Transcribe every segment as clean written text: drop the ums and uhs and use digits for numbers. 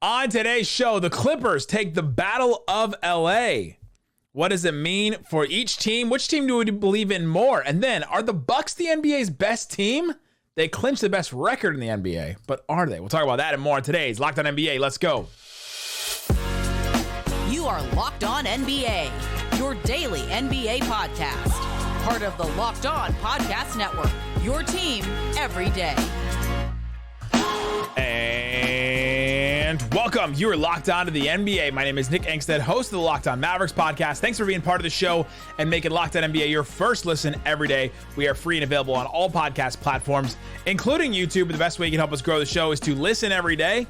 On today's show, the Clippers take the Battle of LA. What does it mean for each team? Which team do we believe in more? And then, are the Bucks the NBA's best team? They clinched the best record in the NBA, but are they? We'll talk about that and more on today's Locked On NBA. Let's go. You are Locked On NBA, your daily NBA podcast. Part of the Locked On Podcast Network, your team every day. And welcome. You are locked on to the NBA. My name is Nick Angstadt, host of the Locked On Mavericks podcast. Thanks for being part of the show and making Locked On NBA your first listen every day. We are free and available on all podcast platforms, including YouTube. But the best way you can help us grow the show is to listen every day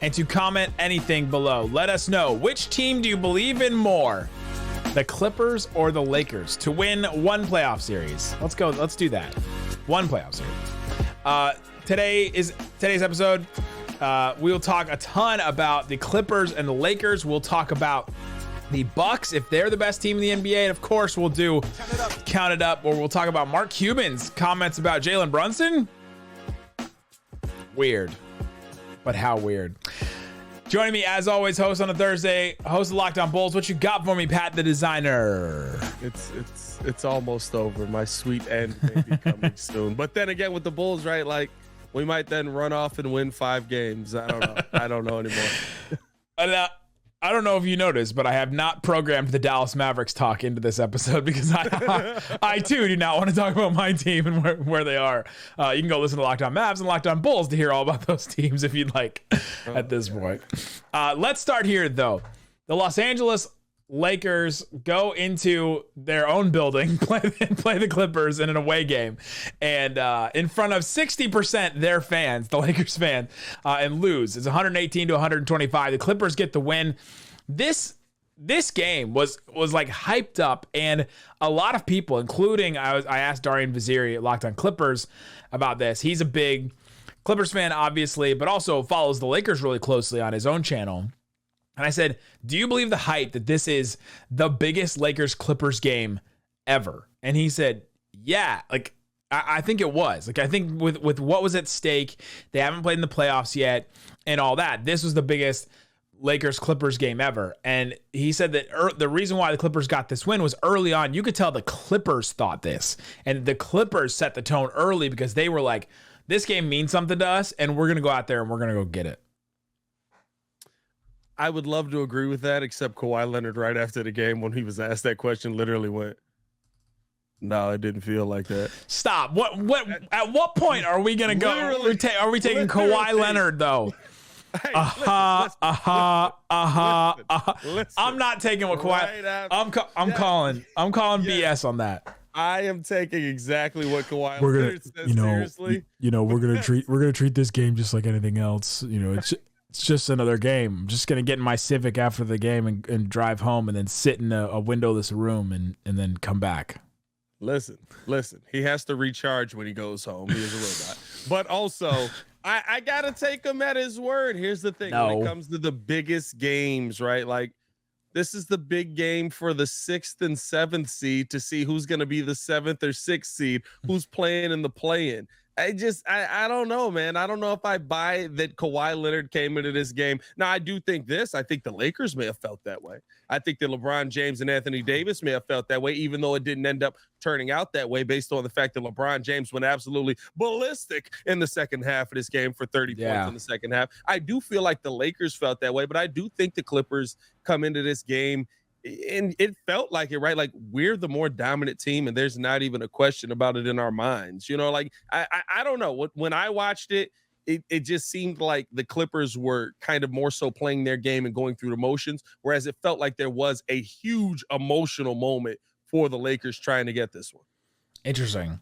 and to comment anything below. Let us know, which team do you believe in more? The Clippers or the Lakers to win one playoff series? Let's go. Let's do that. One playoff series. Today's episode. We'll talk a ton about the Clippers and the Lakers. We'll talk about the Bucks, if they're the best team in the NBA. And of course, we'll do Count It Up, or we'll talk about Mark Cuban's comments about Jalen Brunson. Weird, but how weird. Joining me, as always, host on a Thursday, host of Locked On Bulls. What you got for me, Pat the Designer? It's almost over. My sweet end may be coming soon. But then again, with the Bulls, right, like, we might then run off and win 5 games. I don't know. I don't know anymore. I don't know if you noticed, but I have not programmed the Dallas Mavericks talk into this episode because I too do not want to talk about my team and where they are. You can go listen to Locked On Mavs and Locked On Bulls to hear all about those teams if you'd like at this point. Let's start here, though. The Los Angeles Lakers go into their own building, play the Clippers in an away game, and in front of 60% their fans, the Lakers fan, and lose. It's 118 to 125. The Clippers get the win. This game was like hyped up, and a lot of people, including I asked Darian Vaziri at Locked On Clippers about this. He's a big Clippers fan, obviously, but also follows the Lakers really closely on his own channel. And I said, do you believe the hype that this is the biggest Lakers-Clippers game ever? And he said, yeah, like, I think it was. Like, I think with what was at stake, they haven't played in the playoffs yet and all that. This was the biggest Lakers-Clippers game ever. And he said that the reason why the Clippers got this win was early on. You could tell the Clippers thought this. And the Clippers set the tone early because they were like, this game means something to us, and we're going to go out there and we're going to go get it. I would love to agree with that, except Kawhi Leonard right after the game when he was asked that question literally went, no, it didn't feel like that. Stop. What? At what point are we going to go? Are we taking Kawhi Leonard, though? Hey, I'm not taking what Kawhi. Right I'm calling BS on that. I am taking exactly what Kawhi Leonard says, seriously. We're gonna treat this game just like anything else. It's just another game. I'm just going to get in my Civic after the game and drive home and then sit in a windowless room and then come back. Listen. He has to recharge when he goes home. He is a robot. But also, I got to take him at his word. Here's the thing. No. When it comes to the biggest games, right? Like, this is the big game for the 6th and 7th seed to see who's going to be the 7th or 6th seed, who's playing in the play-in. I don't know, man. I don't know if I buy that Kawhi Leonard came into this game. Now, I do think this. I think the Lakers may have felt that way. I think that LeBron James and Anthony Davis may have felt that way, even though it didn't end up turning out that way based on the fact that LeBron James went absolutely ballistic in the second half of this game for 30 points in the second half. I do feel like the Lakers felt that way, but I do think the Clippers come into this game and it felt like it, right? Like, we're the more dominant team, and there's not even a question about it in our minds. Like, I don't know. When I watched it, it just seemed like the Clippers were kind of more so playing their game and going through the motions, whereas it felt like there was a huge emotional moment for the Lakers trying to get this one. Interesting.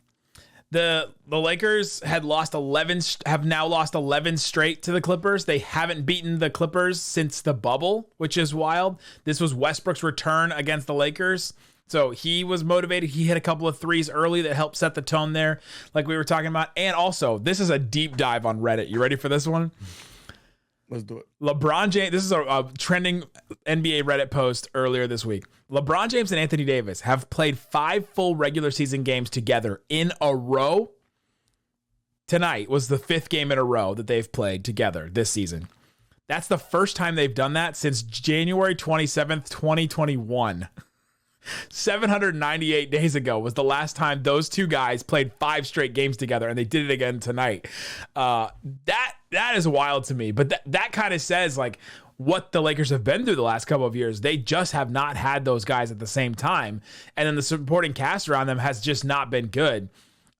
The Lakers have now lost 11 straight to the Clippers. They haven't beaten the Clippers since the bubble, which is wild. This was Westbrook's return against the Lakers. So he was motivated. He hit a couple of threes early that helped set the tone there, like we were talking about. And also, this is a deep dive on Reddit. You ready for this one? Let's do it. LeBron James, this is a trending NBA Reddit post earlier this week. LeBron James and Anthony Davis have played 5 full regular season games together in a row. Tonight was the 5th game in a row that they've played together this season. That's the first time they've done that since January 27th, 2021. 798 days ago was the last time those two guys played 5 straight games together, and they did it again tonight. That is wild to me. But that kind of says like what the Lakers have been through the last couple of years. They just have not had those guys at the same time, and then the supporting cast around them has just not been good.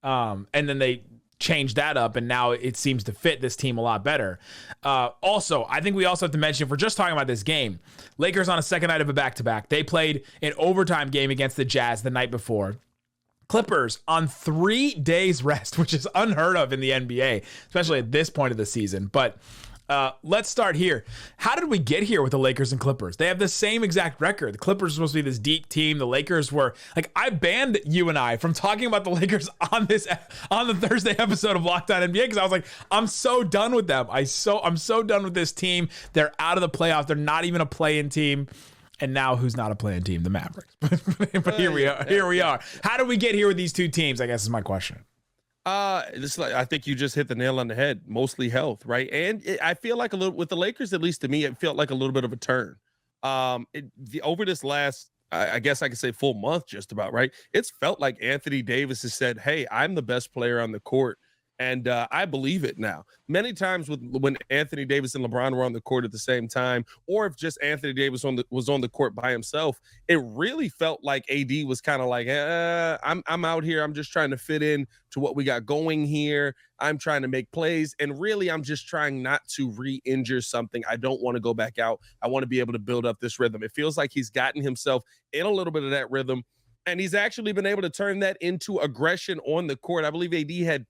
And then they changed that up, and now it seems to fit this team a lot better. Also, I think we also have to mention, if we're just talking about this game, Lakers on a second night of a back-to-back. They played an overtime game against the Jazz the night before. Clippers on 3 days rest, which is unheard of in the NBA, especially at this point of the season. But let's start here. How did we get here with the Lakers and Clippers? They have the same exact record. The Clippers were supposed to be this deep team. The Lakers were like, I banned you and I from talking about the Lakers on the Thursday episode of Locked On NBA because I was like, I'm so done with them. I'm so done with this team. They're out of the playoffs. They're not even a play-in team. And now who's not a play-in team? The Mavericks. But here we are. Here we are. How did we get here with these two teams? I guess is my question. I think you just hit the nail on the head. Mostly health, right? And I feel like a little with the Lakers, at least to me, it felt like a little bit of a turn. Over this last, I guess I could say full month, just about right. It's felt like Anthony Davis has said, "Hey, I'm the best player on the court." And I believe it now. Many times when Anthony Davis and LeBron were on the court at the same time, or if just Anthony Davis was on the court by himself, it really felt like AD was kind of like, I'm out here. I'm just trying to fit in to what we got going here. I'm trying to make plays. And really, I'm just trying not to re-injure something. I don't want to go back out. I want to be able to build up this rhythm. It feels like he's gotten himself in a little bit of that rhythm. And he's actually been able to turn that into aggression on the court. I believe AD had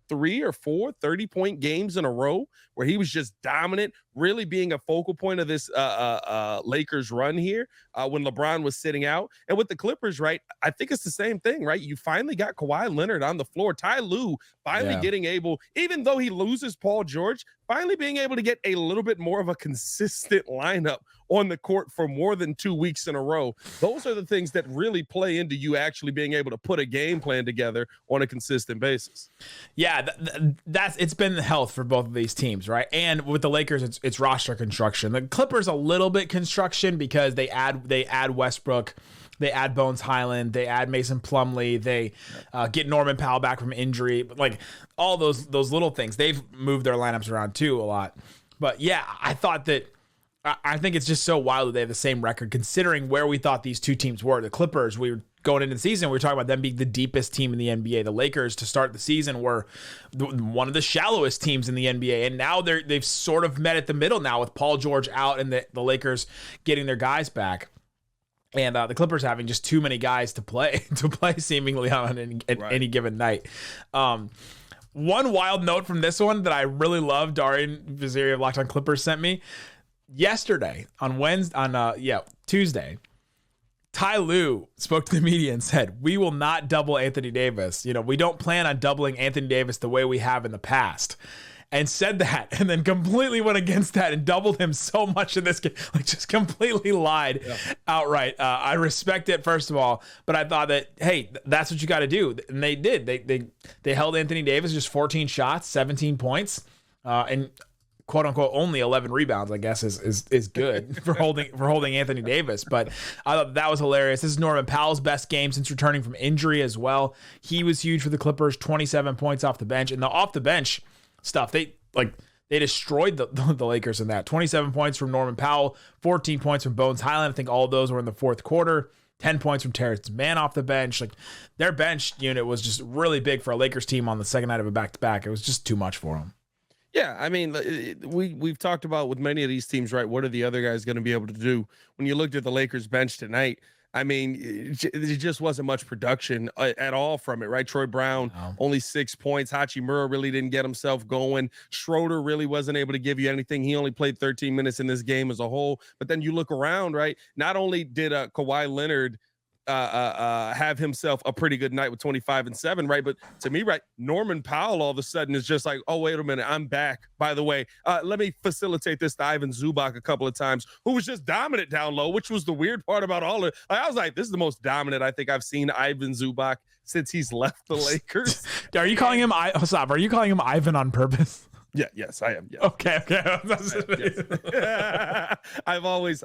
3 or 4 30-point games in a row where he was just dominant, really being a focal point of this Lakers run here when LeBron was sitting out. And with the Clippers, right, I think it's the same thing, right? You finally got Kawhi Leonard on the floor. Ty Lue finally getting able, even though he loses Paul George, finally being able to get a little bit more of a consistent lineup on the court for more than 2 weeks in a row. Those are the things that really play into you actually being able to put a game plan together on a consistent basis. Yeah, it's been the health for both of these teams, right? And with the Lakers, it's roster construction. The Clippers a little bit construction because they add Westbrook, they add Bones Highland, they add Mason Plumlee, they get Norman Powell back from injury, but like all those little things. They've moved their lineups around too a lot. But yeah, I think it's just so wild that they have the same record considering where we thought these two teams were. The Clippers, we were going into the season, we were talking about them being the deepest team in the NBA. The Lakers, to start the season, were one of the shallowest teams in the NBA. And now they've sort of met at the middle now with Paul George out and the Lakers getting their guys back. And the Clippers having just too many guys to play seemingly on any given night. One wild note from this one that I really love, Darian Vaziri of Locked On Clippers sent me. Yesterday on Tuesday, Ty Lue spoke to the media and said, "We will not double Anthony Davis. We don't plan on doubling Anthony Davis the way we have in the past." And said that, and then completely went against that and doubled him so much in this game, like just completely lied outright. I respect it, first of all, but I thought that, hey, that's what you got to do, and they did. They held Anthony Davis just 14 shots, 17 points, and quote unquote only 11 rebounds, I guess is good for holding Anthony Davis. But I thought that was hilarious. This is Norman Powell's best game since returning from injury as well. He was huge for the Clippers, 27 points off the bench. And the off the bench stuff, they destroyed the Lakers in that. 27 points from Norman Powell, 14 points from Bones Highland. I think all of those were in the fourth quarter. 10 points from Terrence Mann off the bench. Like, their bench unit was just really big for a Lakers team on the second night of a back-to-back. It was just too much for them. Yeah, I mean, we've talked about with many of these teams, right? What are the other guys going to be able to do? When you looked at the Lakers bench tonight, I mean, it just wasn't much production at all from it, right? Troy Brown, only 6 points. Hachimura really didn't get himself going. Schroeder really wasn't able to give you anything. He only played 13 minutes in this game as a whole. But then you look around, right? Not only did Kawhi Leonard have himself a pretty good night with 25 and 7, right? But to me, right, Norman Powell all of a sudden is just like, oh, wait a minute, I'm back. By the way, let me facilitate this to Ivan Zubac a couple of times, who was just dominant down low, which was the weird part about all of it. I was like, this is the most dominant I think I've seen Ivan Zubac since he's left the Lakers. Are you calling him Ivan on purpose? Yeah, yes, I am. Yes. Okay. Yes. I've always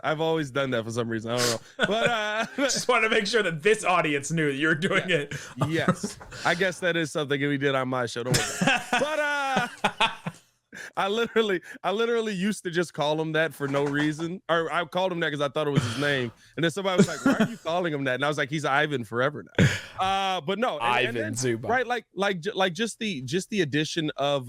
done that for some reason. I don't know. But Just wanted to make sure that this audience knew that you were doing it. Yes. I guess that is something we did on my show. Don't worry. But I literally used to just call him that for no reason. Or I called him that because I thought it was his name. And then somebody was like, "Why are you calling him that?" And I was like, "He's Ivan forever now." But no, Ivan Zubac. Right? Like just the addition of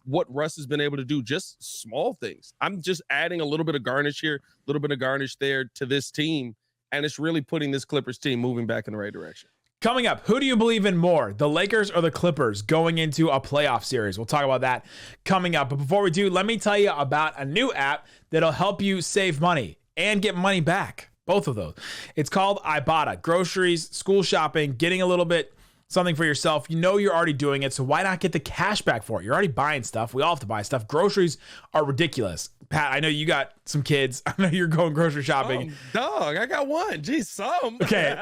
what Russ has been able to do, just small things. I'm just adding a little bit of garnish here, a little bit of garnish there to this team, and it's really putting this Clippers team moving back in the right direction. Coming up, who do you believe in more, the Lakers or the Clippers going into a playoff series? We'll talk about that coming up. But before we do, let me tell you about a new app that'll help you save money and get money back. Both of those. It's called Ibotta. Groceries, school shopping, getting a little bit something for yourself. You know you're already doing it, so why not get the cash back for it? You're already buying stuff. We all have to buy stuff. Groceries are ridiculous. Pat, I know you got some kids. I know you're going grocery shopping. Dog, I got one. Geez, some. Okay.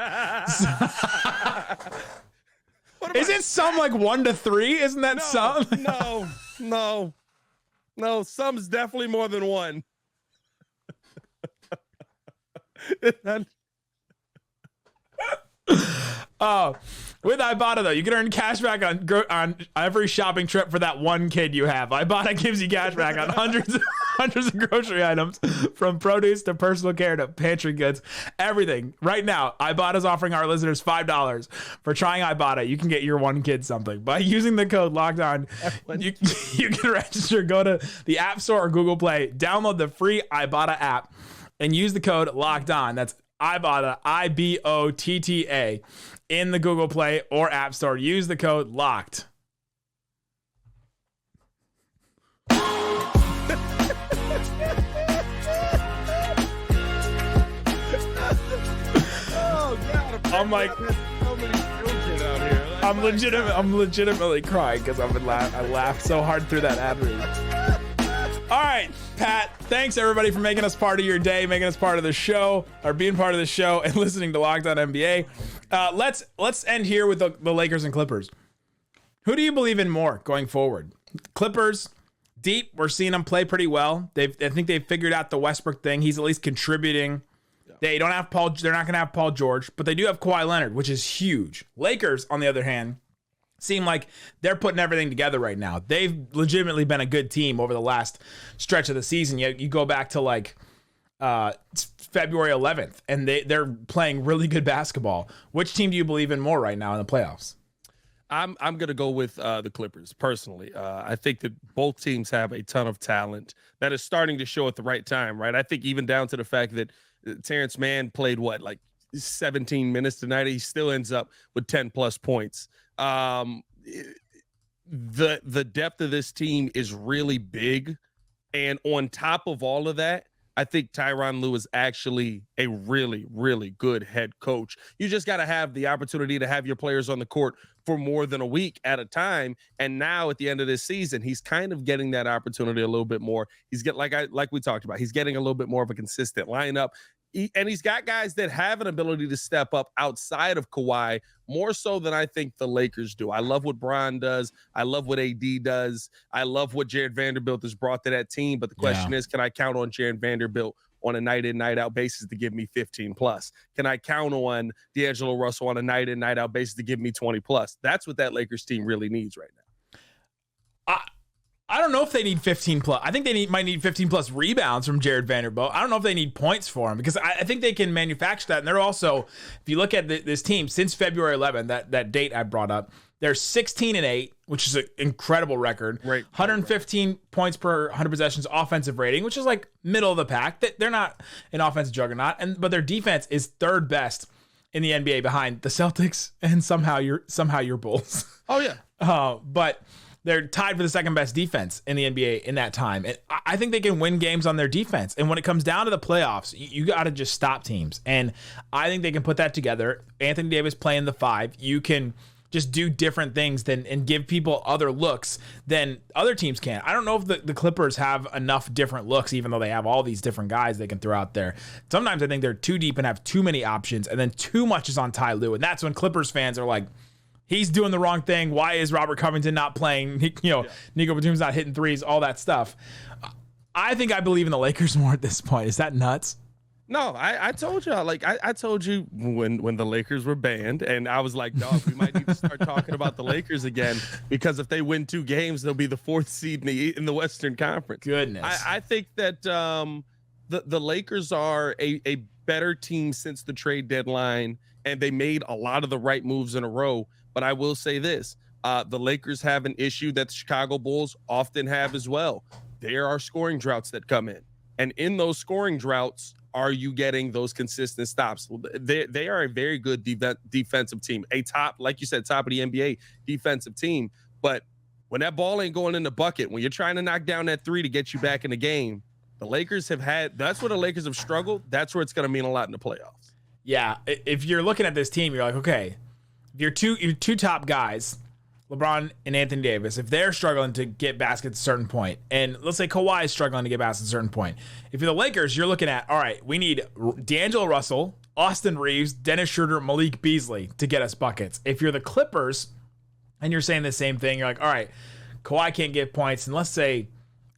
Isn't some like 1 to 3? Isn't that some? No. Some's definitely more than one. With Ibotta, though, you can earn cash back on every shopping trip for that one kid you have. Ibotta gives you cash back on hundreds of grocery items, from produce to personal care to pantry goods, everything. Right now, Ibotta is offering our listeners $5 for trying Ibotta. You can get your one kid something by using the code LOCKEDON. You can register. Go to the App Store or Google Play, download the free Ibotta app, and use the code LOCKEDON. That's Ibotta, IBOTTA, in the Google Play or App Store. Use the code LOCKED. I'm like, so many children out here. I'm legitimately crying because I laughed so hard through that ad read. All right, Pat, thanks everybody for making us part of your day, making us part of the show, or being part of the show and listening to Locked On NBA. Let's end here with the Lakers and Clippers. Who do you believe in more going forward? Clippers, deep. We're seeing them play pretty well. I think they've figured out the Westbrook thing. He's at least contributing. They don't have Paul. They're not going to have Paul George, but they do have Kawhi Leonard, which is huge. Lakers, on the other hand, seem like they're putting everything together right now. They've legitimately been a good team over the last stretch of the season. You go back to like February 11th, and they're playing really good basketball. Which team do you believe in more right now in the playoffs? I'm going to go with the Clippers, personally. I think that both teams have a ton of talent that is starting to show at the right time, right? I think even down to the fact that Terrence Mann played, 17 minutes tonight. He still ends up with 10-plus points. The depth of this team is really big. And on top of all of that, I think Tyronn Lue is actually a really, really good head coach. You just got to have the opportunity to have your players on the court for more than a week at a time. And now at the end of this season, he's kind of getting that opportunity a little bit more. He's like we talked about, he's getting a little bit more of a consistent lineup. And he's got guys that have an ability to step up outside of Kawhi more so than I think the Lakers do. I love what Bron does. I love what AD does. I love what Jared Vanderbilt has brought to that team. But the question is, can I count on Jared Vanderbilt on a night-in, night-out basis to give me 15-plus? Can I count on D'Angelo Russell on a night-in, night-out basis to give me 20-plus? That's what that Lakers team really needs right now. I don't know if they need 15 plus. I think they might need 15 plus rebounds from Jared Vanderbilt. I don't know if they need points for him, because I think they can manufacture that. And they're also, if you look at this team since February 11, that date I brought up, they're 16-8, which is an incredible record. Right. 115 points per 100 possessions offensive rating, which is like middle of the pack. They're not an offensive juggernaut, but their defense is third best in the NBA behind the Celtics and somehow your Bulls. Oh yeah. But they're tied for the second best defense in the NBA in that time. And I think they can win games on their defense. And when it comes down to the playoffs, you got to just stop teams. And I think they can put that together. Anthony Davis playing the 5. You can just do different things and give people other looks than other teams can. I don't know if the Clippers have enough different looks, even though they have all these different guys they can throw out there. Sometimes I think they're too deep and have too many options, and then too much is on Ty Lue. And that's when Clippers fans are like, he's doing the wrong thing. Why is Robert Covington not playing? Nico Batum's not hitting threes, all that stuff. I think I believe in the Lakers more at this point. Is that nuts? No, I told you, I told you when the Lakers were banned, and I was like, dog, we might need to start talking about the Lakers again, because if they win 2 games, they'll be the 4th seed in the Western Conference. Goodness. I think that the Lakers are a better team since the trade deadline, and they made a lot of the right moves in a row. But I will say this, the Lakers have an issue that the Chicago Bulls often have as well. There are scoring droughts that come in. And in those scoring droughts, are you getting those consistent stops? They are a very good defensive team. A top, like you said, top of the NBA defensive team. But when that ball ain't going in the bucket, when you're trying to knock down that 3 to get you back in the game, the Lakers that's where the Lakers have struggled. That's where it's going to mean a lot in the playoffs. Yeah. If you're looking at this team, you're like, okay, if your two top guys, LeBron and Anthony Davis, if they're struggling to get baskets at a certain point, and let's say Kawhi is struggling to get baskets at a certain point, if you're the Lakers, you're looking at, all right, we need D'Angelo Russell, Austin Reeves, Dennis Schroeder, Malik Beasley to get us buckets. If you're the Clippers and you're saying the same thing, you're like, all right, Kawhi can't get points, and let's say,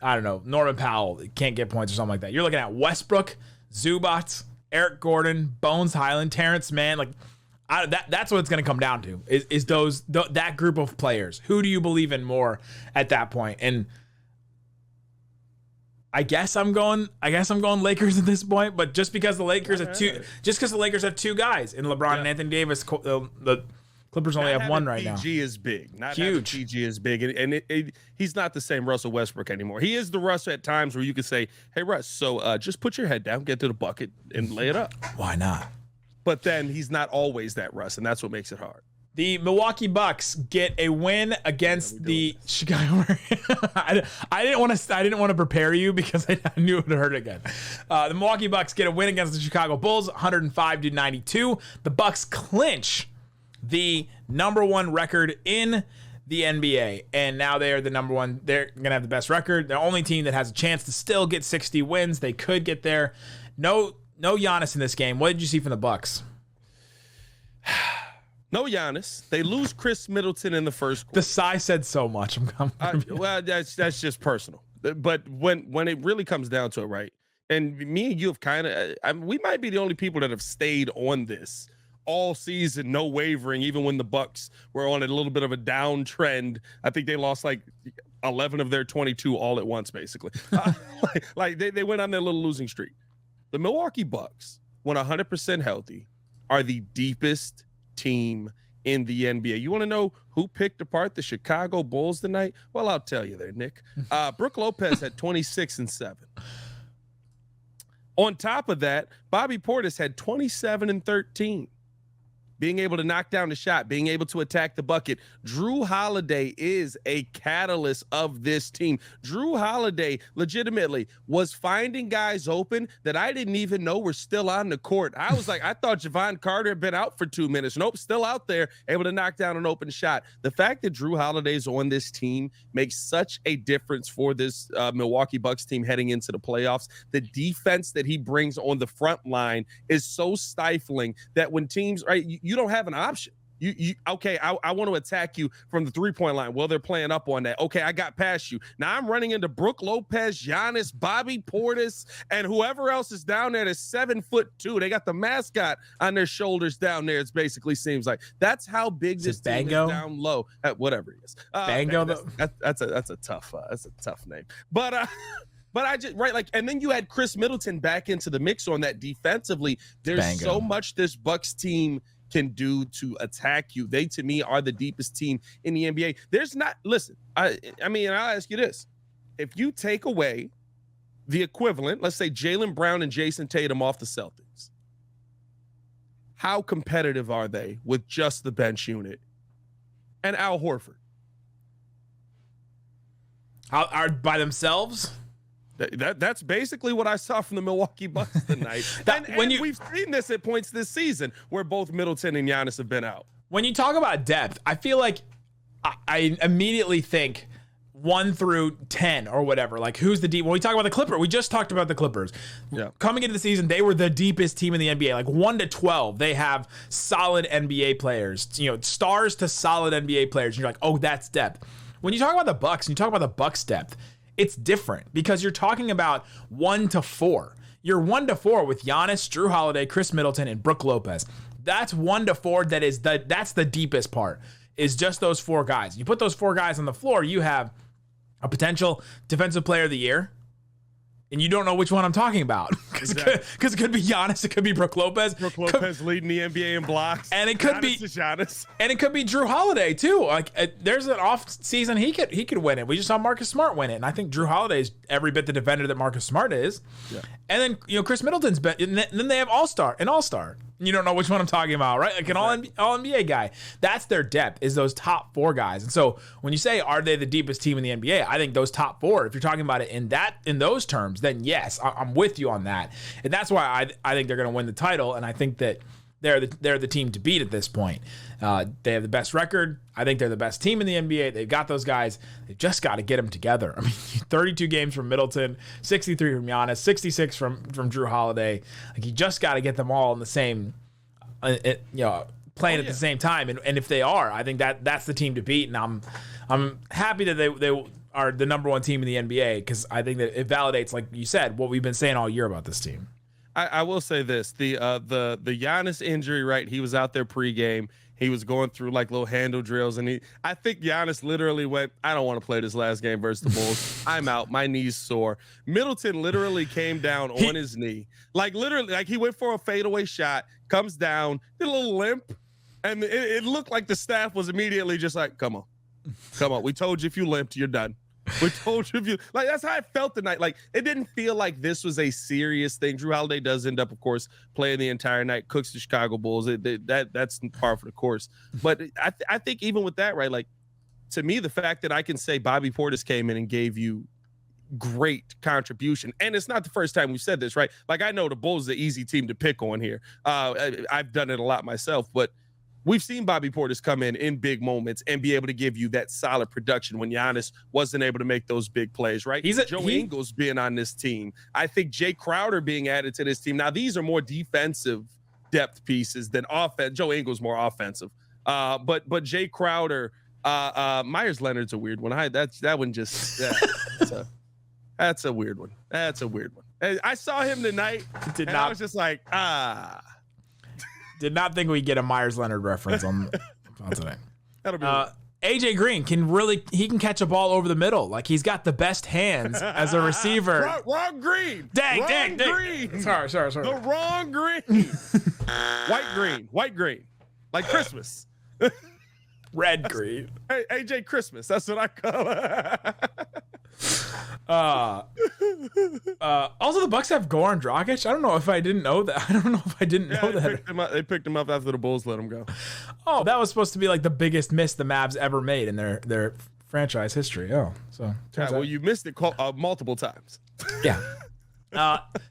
I don't know, Norman Powell can't get points or something like that. You're looking at Westbrook, Zubac, Eric Gordon, Bones Highland, Terrence Mann, like, that's what it's going to come down to is that group of players. Who do you believe in more at that point? And I guess I'm going Lakers at this point. But just because the Lakers have two guys in LeBron and Anthony Davis, the Clippers only have one right now. PG is big. Huge. PG is big, and he's not the same Russell Westbrook anymore. He is the Russ at times where you could say, "Hey Russ, so just put your head down, get to the bucket, and lay it up." Why not? But then he's not always that Russ, and that's what makes it hard. The Milwaukee Bucks get a win against the Chicago. I didn't want to prepare you because I knew it would hurt again. The Milwaukee Bucks get a win against the Chicago Bulls, 105-92. The Bucks clinch the number 1 record in the NBA, and now they are the number 1. They're gonna have the best record. The only team that has a chance to still get 60 wins. They could get there. No Giannis in this game. What did you see from the Bucks? No Giannis. They lose Chris Middleton in the first quarter. The size said so much. Well, that's just personal. But when it really comes down to it, right? And me and you have kind of, we might be the only people that have stayed on this all season, no wavering, even when the Bucks were on a little bit of a downtrend. I think they lost like 11 of their 22 all at once, basically. They went on their little losing streak. The Milwaukee Bucks, when 100% healthy, are the deepest team in the NBA. You want to know who picked apart the Chicago Bulls tonight? Well, I'll tell you there, Nick. Brook Lopez had 26 and 7. On top of that, Bobby Portis had 27 and 13. Being able to knock down the shot, being able to attack the bucket. Drew Holiday is a catalyst of this team. Drew Holiday legitimately was finding guys open that I didn't even know were still on the court. I was like, I thought Javon Carter had been out for 2 minutes. Nope, still out there, able to knock down an open shot. The fact that Drew Holiday's on this team makes such a difference for this Milwaukee Bucks team heading into the playoffs. The defense that he brings on the front line is so stifling that when teams, right, you don't have an option. Okay, I want to attack you from the 3-point line. Well, they're playing up on that. Okay, I got past you. Now I'm running into Brook Lopez, Giannis, Bobby Portis, and whoever else is down there that's 7'2". They got the mascot on their shoulders down there. It basically seems like that's how big this team is down low. Whatever it is. Bango. That's a tough name. But I just and then you had Chris Middleton back into the mix on that defensively. There's so much this Bucks team can do to attack you. They, to me, are the deepest team in the NBA. I mean, I'll ask you this. If you take away the equivalent, let's say Jalen Brown and Jason Tatum off the Celtics, how competitive are they with just the bench unit and Al Horford? Are by themselves? That's basically what I saw from the Milwaukee Bucks tonight. We've seen this at points this season where both Middleton and Giannis have been out. When you talk about depth, I feel like I immediately think 1 through 10 or whatever. Like, who's the deep? When we talk about the Clippers, we just talked about the Clippers. Yeah. Coming into the season, they were the deepest team in the NBA. Like 1 to 12, they have solid NBA players. Stars to solid NBA players. And you're like, oh, that's depth. When you talk about the Bucks and you talk about the Bucks depth, it's different because you're talking about 1 to 4. You're 1 to 4 with Giannis, Drew Holiday, Chris Middleton, and Brook Lopez. That's 1 to 4. That's the deepest part. Is just those 4 guys. You put those 4 guys on the floor, you have a potential defensive player of the year, and you don't know which one I'm talking about. Because it could be Giannis, it could be Brook Lopez. Brook Lopez leading the NBA in blocks. And it could Giannis. And it could be Drew Holiday too. Like there's an off season he could win it. We just saw Marcus Smart win it, and I think Drew Holiday is every bit the defender that Marcus Smart is. Yeah. And then Chris Middleton's and then they have an all-star. You don't know which one I'm talking about, right? Like an all-NBA guy. That's their depth, is those top 4 guys. And so when you say, are they the deepest team in the NBA? I think those top 4, if you're talking about it in those terms, then yes, I'm with you on that. And that's why I think they're going to win the title, and I think that they're the team to beat at this point. They have the best record. I think they're the best team in the NBA. They've got those guys. They've just got to get them together. I mean, 32 games from Middleton, 63 from Giannis, 66 from Drew Holiday. Like, you just got to get them all in the same, playing at the same time. And if they are, I think that's the team to beat. And I'm happy that they are the number 1 team in the NBA, because I think that it validates, like you said, what we've been saying all year about this team. I will say this: the Giannis injury, right? He was out there pregame. He was going through like little handle drills, and I think Giannis literally went, "I don't want to play this last game versus the Bulls. I'm out. My knee's sore." Middleton literally came down on his knee, like literally, like he went for a fadeaway shot, comes down, did a little limp, and it looked like the staff was immediately just like, "Come on. We told you if you limped, you're done. We told you if you like." That's how I felt tonight. Like, it didn't feel like this was a serious thing. Drew Holiday does end up, of course, playing the entire night, cooks the Chicago Bulls. That's par for the course. But I think even with that, right, like, to me, the fact that I can say Bobby Portis came in and gave you great contribution, and it's not the first time we've said this, right? Like, I know the Bulls is the easy team to pick on here. I've done it a lot myself, but we've seen Bobby Portis come in big moments and be able to give you that solid production when Giannis wasn't able to make those big plays, right? Joe Ingles being on this team. I think Jay Crowder being added to this team. Now, these are more defensive depth pieces than offense. Joe Ingles more offensive. But Jay Crowder, Myers Leonard's a weird one. That one just that's a weird one. That's a weird one. I saw him tonight, I was just like, Did not think we'd get a Myers Leonard reference on today. That'll be AJ Green can catch a ball over the middle. Like, he's got the best hands as a receiver. Wrong green. Dang. Green. Sorry. The wrong green. White green. Like Christmas. Red green. Hey, AJ Christmas. That's what I call it. Also, the Bucks have Goran Dragic. I don't know if I didn't know that. They picked him up after the Bulls let him go. Oh, that was supposed to be like the biggest miss the Mavs ever made in their franchise history. Oh, so well, you missed it multiple times. Yeah.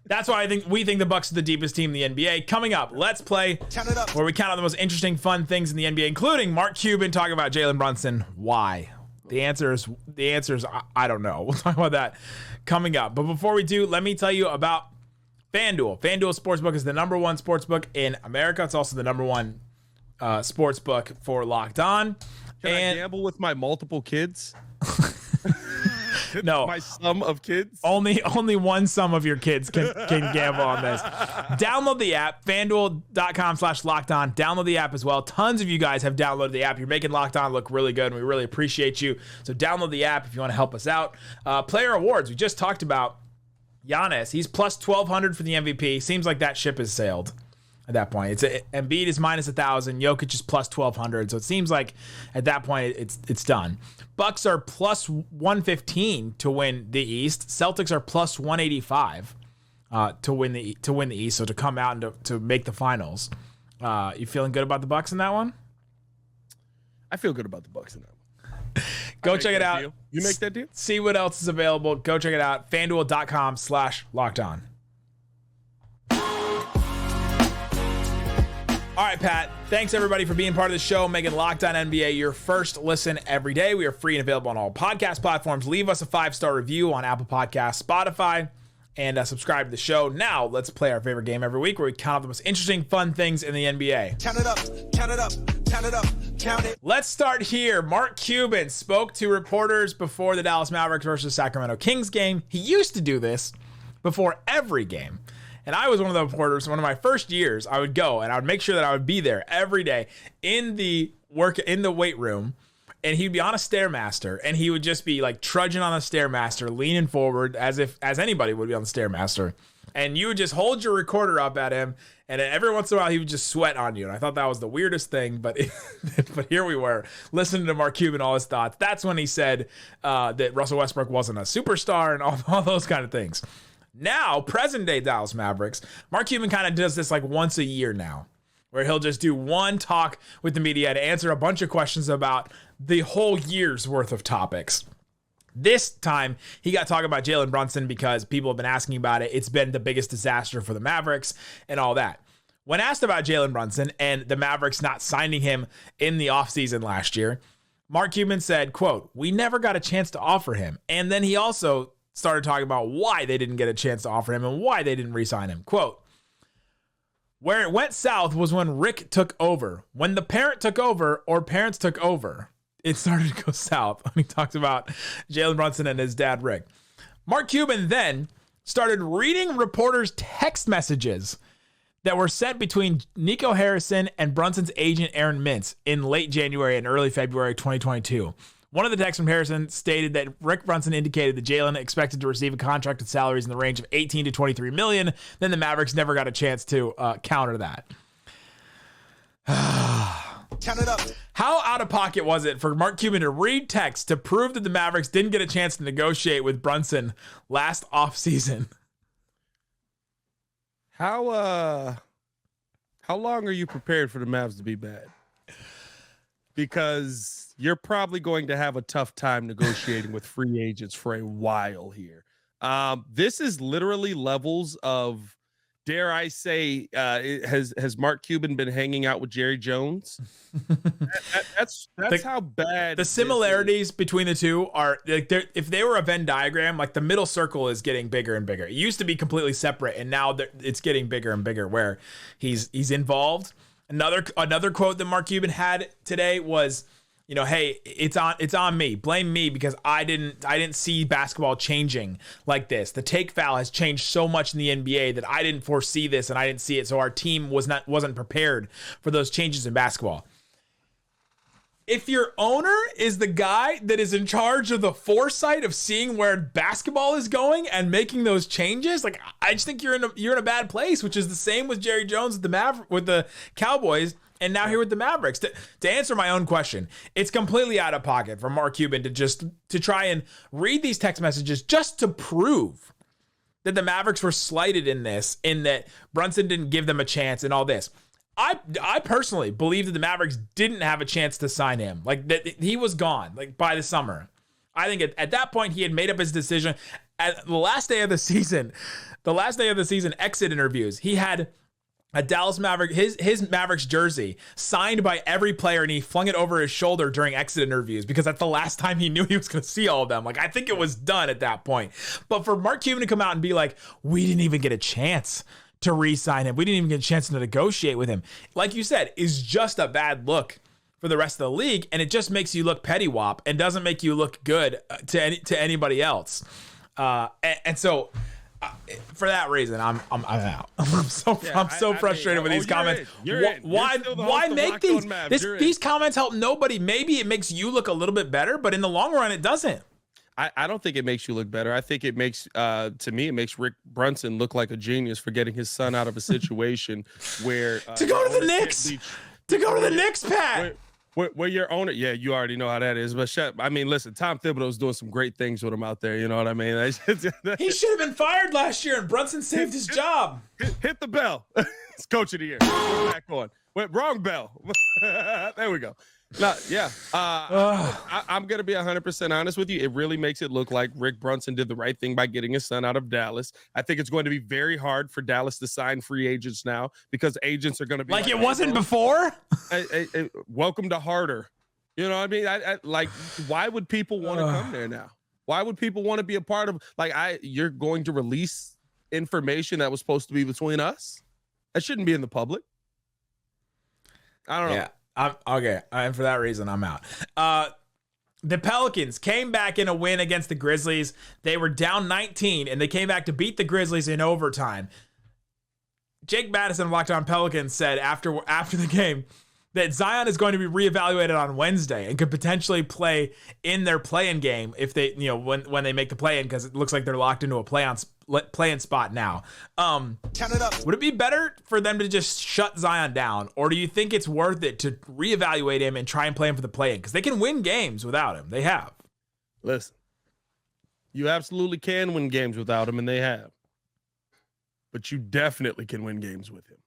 That's why we think the Bucks are the deepest team in the NBA. Coming up, let's play where we count out the most interesting, fun things in the NBA, including Mark Cuban talking about Jalen Brunson. Why? The answer is I don't know. We'll talk about that coming up. But before we do, let me tell you about FanDuel. FanDuel Sportsbook is the number 1 sportsbook in America. It's also the number 1 sportsbook for Locked On. Can I gamble with my multiple kids? No, my sum of kids. Only one sum of your kids can gamble on this. Download the app, FanDuel.com/LockedOn. Download the app as well. Tons of you guys have downloaded the app. You're making Locked On look really good, and we really appreciate you. So download the app if you want to help us out. Player awards. We just talked about Giannis. He's plus 1,200 for the MVP. Seems like that ship has sailed at that point. Embiid is minus 1,000. Jokic is plus 1,200. So it seems like at that point it's done. Bucks are plus 115 to win the East. Celtics are plus 185 to win the East. So to come out and to make the finals. You feeling good about the Bucks in that one? I feel good about the Bucks in that one. Go check it out. Deal. You make that deal? See what else is available. Go check it out. FanDuel.com/LockedOn. All right, Pat, thanks everybody for being part of the show, making Locked On NBA your first listen every day. We are free and available on all podcast platforms. Leave us a 5-star review on Apple Podcasts, Spotify, and subscribe to the show. Now, let's play our favorite game every week where we count up the most interesting, fun things in the NBA. Count it up, count it up, count it up, count it. Let's start here. Mark Cuban spoke to reporters before the Dallas Mavericks versus Sacramento Kings game. He used to do this before every game. And I was one of the reporters. One of my first years, I would go and I would make sure that I would be there every day in the weight room. And he'd be on a Stairmaster, and he would just be like trudging on a Stairmaster, leaning forward as anybody would be on the Stairmaster. And you would just hold your recorder up at him, and every once in a while he would just sweat on you. And I thought that was the weirdest thing, but here we were listening to Mark Cuban, all his thoughts. That's when he said that Russell Westbrook wasn't a superstar and all those kind of things. Now, present day Dallas Mavericks, Mark Cuban kind of does this like once a year now, where he'll just do one talk with the media to answer a bunch of questions about the whole year's worth of topics. This time, he got talking about Jalen Brunson because people have been asking about it. It's been the biggest disaster for the Mavericks and all that. When asked about Jalen Brunson and the Mavericks not signing him in the offseason last year, Mark Cuban said, quote, "We never got a chance to offer him." And then he also started talking about why they didn't get a chance to offer him and why they didn't re-sign him. Quote, "Where it went south was when Rick took over. When the parent took over or parents took over, it started to go south." When he talks about Jalen Brunson and his dad, Rick. Mark Cuban then started reading reporters' text messages that were sent between Nico Harrison and Brunson's agent, Aaron Mintz, in late January and early February 2022. One of the texts from Harrison stated that Rick Brunson indicated that Jalen expected to receive a contract with salaries in the range of $18 to $23 million. Then the Mavericks never got a chance to counter that. Count it up. How out of pocket was it for Mark Cuban to read text to prove that the Mavericks didn't get a chance to negotiate with Brunson last offseason? How long are you prepared for the Mavs to be bad? Because you're probably going to have a tough time negotiating with free agents for a while here. This is literally levels of, dare I say, has Mark Cuban been hanging out with Jerry Jones? That's how bad. The similarities between the two are, like, if they were a Venn diagram, like the middle circle is getting bigger and bigger. It used to be completely separate, and now it's getting bigger and bigger where he's involved. Another quote that Mark Cuban had today was, you know, "Hey, it's on me. Blame me because I didn't see basketball changing like this. The take foul has changed so much in the NBA that I didn't foresee this and I didn't see it. So our team wasn't prepared for those changes in basketball." If your owner is the guy that is in charge of the foresight of seeing where basketball is going and making those changes, like, I just think you're in a bad place, which is the same with Jerry Jones with the Cowboys. And now here with the Mavericks. To answer my own question, it's completely out of pocket for Mark Cuban to try and read these text messages just to prove that the Mavericks were slighted in that Brunson didn't give them a chance and all this. I personally believe that the Mavericks didn't have a chance to sign him. Like, that he was gone, like, by the summer. I think at that point he had made up his decision. At the last day of the season, exit interviews, he had a Dallas Maverick, his Mavericks jersey signed by every player, and he flung it over his shoulder during exit interviews because that's the last time he knew he was going to see all of them. Like, I think it was done at that point. But for Mark Cuban to come out and be like, "We didn't even get a chance to re-sign him. We didn't even get a chance to negotiate with him," like you said, is just a bad look for the rest of the league, and it just makes you look pettywop and doesn't make you look good to anybody else. And so, for that reason, I'm out. I'm so frustrated with these comments. Why make these comments help nobody? Maybe it makes you look a little bit better, but in the long run, it doesn't. I don't think it makes you look better. I think it makes, to me, it makes Rick Brunson look like a genius for getting his son out of a situation where to go to the Knicks. To go to the Knicks, Pat. Where your owner, yeah, you already know how that is. But I mean, listen, Tom Thibodeau's doing some great things with him out there. You know what I mean? He should have been fired last year, and Brunson saved his job. Hit the bell. It's coach of the year. Back on. Went wrong bell. There we go. No, yeah. I'm going to be 100% honest with you. It really makes it look like Rick Brunson did the right thing by getting his son out of Dallas. I think it's going to be very hard for Dallas to sign free agents now because agents are going to be like it wasn't before. Welcome to harder. You know what I mean? I like, why would people want to come there now? Why would people want to be a part of, you're going to release information that was supposed to be between us? That shouldn't be in the public. I don't know. Yeah. I'm okay. And for that reason, I'm out. The Pelicans came back in a win against the Grizzlies. They were down 19, and they came back to beat the Grizzlies in overtime. Jake Madison of Locked On Pelicans said after the game that Zion is going to be reevaluated on Wednesday and could potentially play in their play-in game if they, when they make the play-in, because it looks like they're locked into a play-in spot now. Count it up. Would it be better for them to just shut Zion down, or do you think it's worth it to reevaluate him and try and play him for the play-in? Because they can win games without him. They have. Listen, you absolutely can win games without him, and they have. But you definitely can win games with him.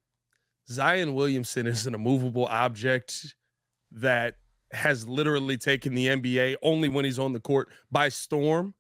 Zion Williamson is an immovable object that has literally taken the NBA only when he's on the court by storm.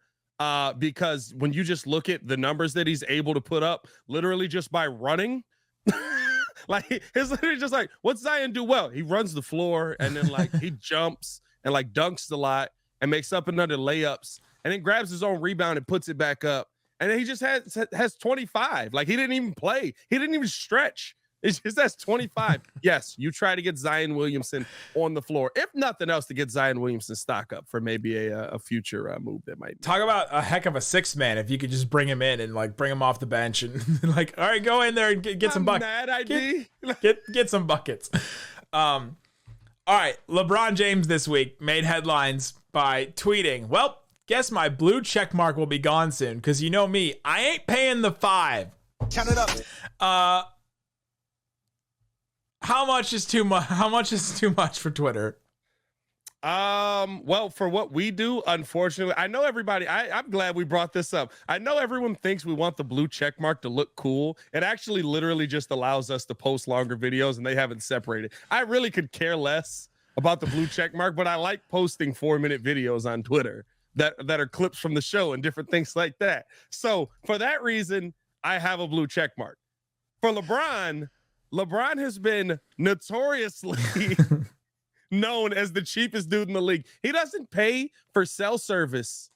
Because when you just look at the numbers that he's able to put up, literally just by running, it's literally just like, what's Zion do well? He runs the floor and then he jumps and dunks a lot and makes up another layups and then grabs his own rebound and puts it back up. And then he just has 25. He didn't even play. He didn't even stretch. It just has 25. Yes, you try to get Zion Williamson on the floor. If nothing else, to get Zion Williamson stock up for maybe a future move that might be. Talk about a heck of a sixth man if you could just bring him in and bring him off the bench and all right, go in there and get some buckets. Mad idea. Get some buckets. All right, LeBron James this week made headlines by tweeting, well, guess my blue check mark will be gone soon because you know me, I ain't paying the $5. Count it up. How much is too much? How much is too much for Twitter? Well, for what we do, unfortunately, I know everybody, I'm glad we brought this up. I know everyone thinks we want the blue check mark to look cool. It actually literally just allows us to post longer videos and they haven't separated. I really could care less about the blue check mark, but I like posting 4-minute videos on Twitter that are clips from the show and different things like that. So for that reason, I have a blue check mark. For LeBron has been notoriously known as the cheapest dude in the league. He doesn't pay for cell service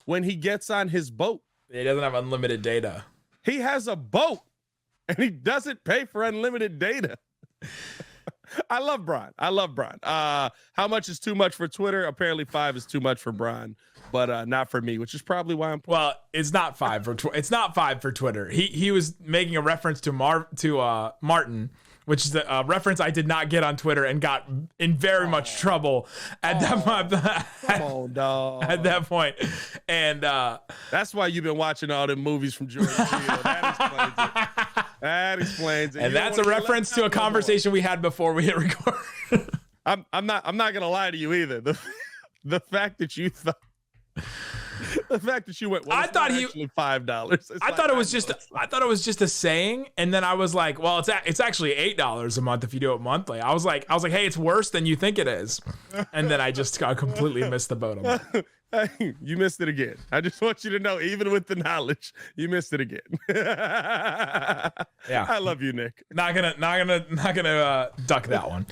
when he gets on his boat. He doesn't have unlimited data. He has a boat, and he doesn't pay for unlimited data. I love Bron. How much is too much for Twitter? Apparently 5 is too much for Bron, but not for me, which is probably why I'm. Well, it's not 5 for it's not 5 for Twitter. He was making a reference to Martin, which is a reference I did not get on Twitter and got in very much trouble at that point. Come on, dog. At that point, and that's why you've been watching all the movies from Jordan Peele. That explains it. And that's a reference to a conversation we had before we hit record. I'm not gonna lie to you either. The fact that you thought. The fact that you went, well, I thought actually $5. I thought it was just a saying, and then I was like, well, it's actually $8 a month if you do it monthly. I was like, hey, it's worse than you think it is, and then I just completely missed the boat on that. Hey, you missed it again. I just want you to know, even with the knowledge, you missed it again. Yeah, I love you, Nick. Not gonna duck that one.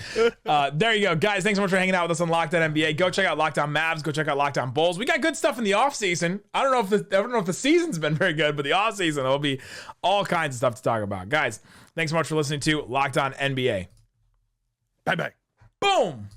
There you go, guys. Thanks so much for hanging out with us on Locked On NBA. Go check out Locked On Mavs. Go check out Locked On Bulls. We got good stuff in the offseason. I don't know if the season's been very good, but the offseason there'll be all kinds of stuff to talk about. Guys, thanks so much for listening to Locked On NBA. Bye bye. Boom.